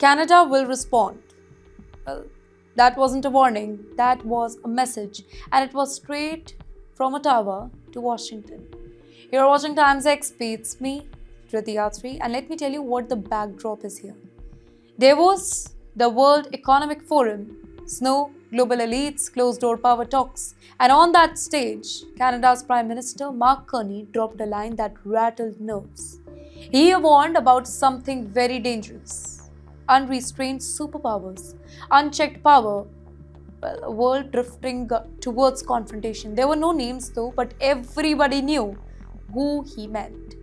Canada will respond. Well, that wasn't a warning, that was a message, and it was straight from Ottawa to Washington. You're watching Times XP, it's me, Triti Yatri, and let me tell you what the backdrop is here. Davos, the World Economic Forum, snow, global elites, closed-door power talks, and on that stage, Canada's Prime Minister Mark Carney dropped a line that rattled nerves. He warned about something very dangerous: unrestrained superpowers, unchecked power, well, a world drifting towards confrontation. There were no names though, but everybody knew who he meant.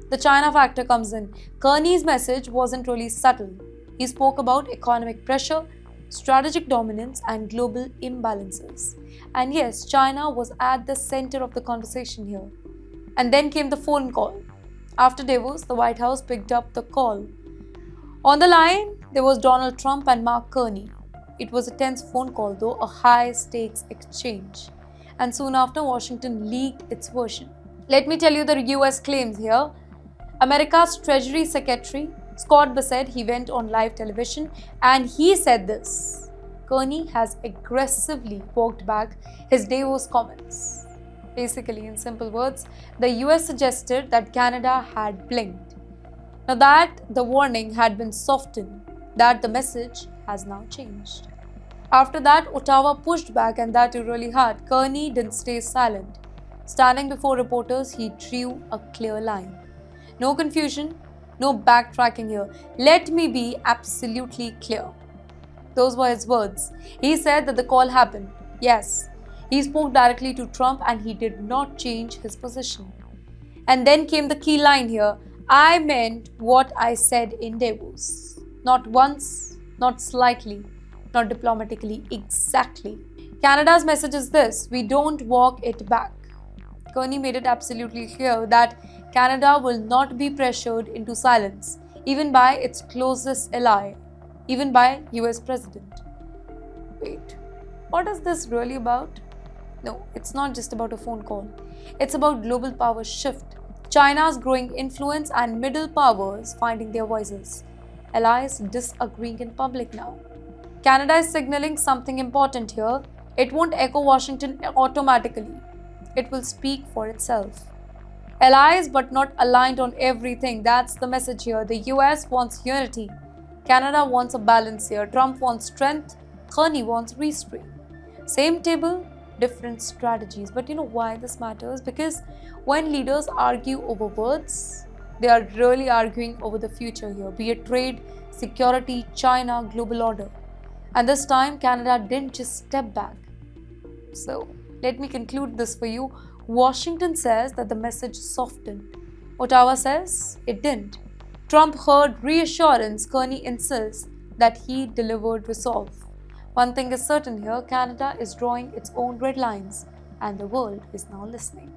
The China factor comes in. Carney's message wasn't really subtle. He spoke about economic pressure, strategic dominance, and global imbalances. And yes, China was at the center of the conversation here. And then came the phone call. After Davos, the White House picked up the call. On the line, there was Donald Trump and Mark Carney. It was a tense phone call, though, a high-stakes exchange. And soon after, Washington leaked its version. Let me tell you the US claims here. America's Treasury Secretary, Scott Bessent, he went on live television and he said this: Carney has aggressively walked back his Davos comments. Basically, in simple words, the US suggested that Canada had blinked. Now that the warning had been softened, that the message has now changed. After that, Ottawa pushed back, and that really hard. Carney didn't stay silent. Standing before reporters, he drew a clear line. No confusion, no backtracking here. Let me be absolutely clear. Those were his words. He said that the call happened. Yes, he spoke directly to Trump and he did not change his position. And then came the key line here: I meant what I said in Davos. Not once, not slightly, not diplomatically, exactly. Canada's message is this: we don't walk it back. Carney made it absolutely clear that Canada will not be pressured into silence, even by its closest ally, even by US President. Wait, what is this really about? No, it's not just about a phone call. It's about global power shift, China's growing influence, and middle powers finding their voices. Allies disagreeing in public now. Canada is signaling something important here. It won't echo Washington automatically. It will speak for itself. Allies but not aligned on everything. That's the message here. The US wants unity. Canada wants a balance here. Trump wants strength. Carney wants restraint. Same table, different strategies. But you know why this matters? Because when leaders argue over words, they are really arguing over the future here, be it trade, security, China, global order. And this time, Canada didn't just step back. So, let me conclude this for you. Washington says that the message softened. Ottawa says it didn't. Trump heard reassurance. Carney insists that he delivered resolve. One thing is certain here: Canada is drawing its own red lines, and the world is now listening.